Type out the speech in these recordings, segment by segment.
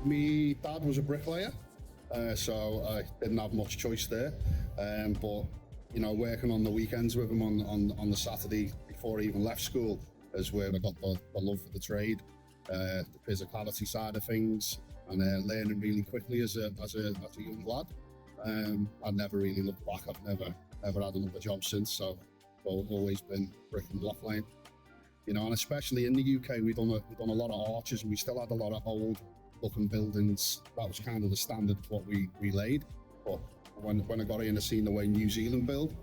My dad was a bricklayer, so I didn't have much choice there. But you know, working on the weekends with him on the Saturday before I even left school is where I got the love for the trade, the physicality side of things, and learning really quickly as a young lad. I never really looked back. I've never had another job since, so I've always been brick and block laying. You know, and especially in the UK, we've done a lot of arches, and we still had a lot of old looking buildings. That was kind of the standard of what we laid. But when I got in and seen the way New Zealand build,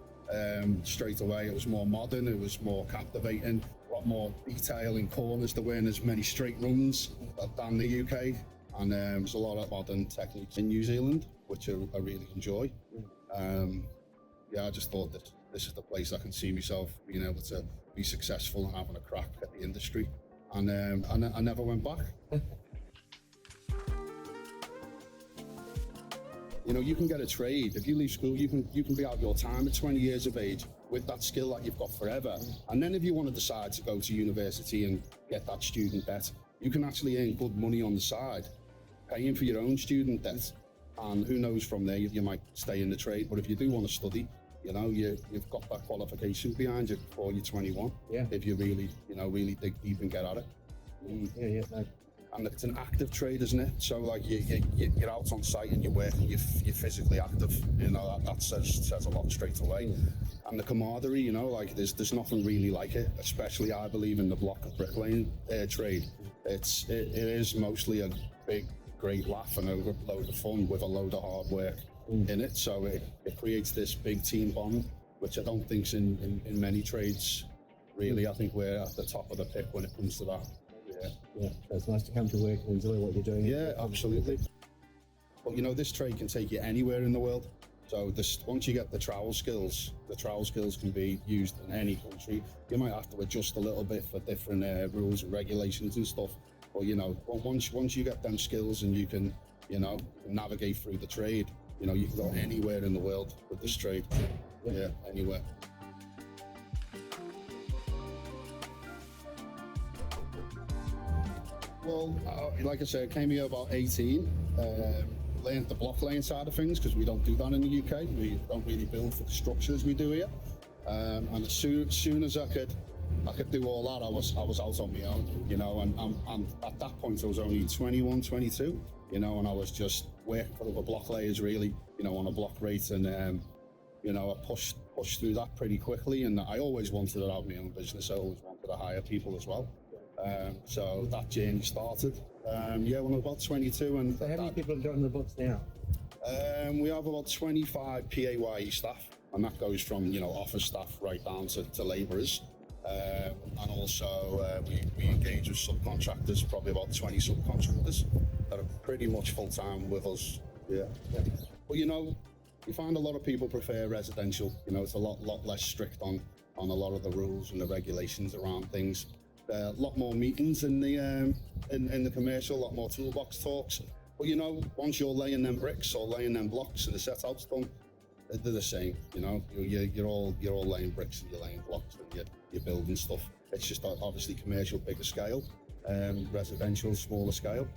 straight away it was more modern, it was more captivating, a lot more detail in corners. There weren't as many straight runs than the UK, and there's a lot of modern techniques in New Zealand, which I really enjoy. I just thought that this is the place I can see myself being able to be successful and having a crack at the industry, and I never went back. You know, you can get a trade. If you leave school, you can be out your time at 20 years of age with that skill that you've got forever. And then if you want to decide to go to university and get that student debt, you can actually earn good money on the side, paying for your own student debt. And who knows, from there you might stay in the trade. But if you do want to study, you know, you've got that qualification behind you before you're 21. Yeah. If you really dig deep and get at it. Yeah. And it's an active trade, isn't it? So like you're out on site and you're working, you're physically active. You know, that says a lot straight away. And the camaraderie, you know, like there's nothing really like it. Especially, I believe, in the block of bricklaying trade. It is mostly a big, great laugh and a load of fun with a load of hard work in it. So it creates this big team bond, which I don't think's in many trades. Really, I think we're at the top of the pick when it comes to that. Yeah, so it's nice to come to work and enjoy what you're doing. Yeah, absolutely. But you know, this trade can take you anywhere in the world. So once you get the trowel skills can be used in any country. You might have to adjust a little bit for different rules and regulations and stuff. But you know, once you get them skills and you can, you know, navigate through the trade, you know, you can go anywhere in the world with this trade. Yeah, anywhere. Well, like I said, I came here about 18, learned the block laying side of things, because we don't do that in the UK. We don't really build for the structures we do here. And as soon as I could do all that, I was out on my own, you know, and at that point I was only 21, 22, you know, and I was just working for other block layers really, you know, on a block rate, and you know, I pushed through that pretty quickly, and I always wanted to have my own business. I always wanted to hire people as well. So that journey started, when I was about 22. And so how many people have got in the books now? We have about 25 PAYE staff, and that goes from, you know, office staff right down to labourers. And also we engage with subcontractors, probably about 20 subcontractors that are pretty much full-time with us. Yeah. But you know, you find a lot of people prefer residential. You know, it's a lot less strict on a lot of the rules and the regulations around things. A lot more meetings in the commercial, a lot more toolbox talks. But you know, once you're laying them bricks or laying them blocks and the set out's done, they're the same. You know, you're all laying bricks and you're laying blocks and you're building stuff. It's just obviously commercial, bigger scale, residential, smaller scale.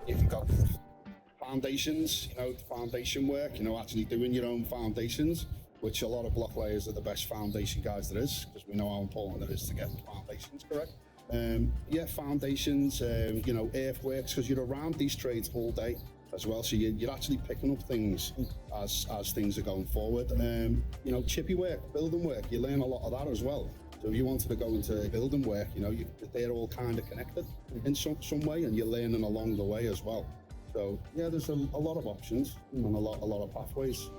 If you've got foundations, you know, foundation work, you know, actually doing your own foundations, which a lot of block layers are the best foundation guys there is, because we know how important it is to get the foundations correct. Foundations, you know, earthworks, because you're around these trades all day as well, so you're actually picking up things as things are going forward. You know, chippy work, building work, you learn a lot of that as well. So if you wanted to go into building work, you know, they're all kind of connected in some way, and you're learning along the way as well. So yeah, there's a lot of options and a lot of pathways.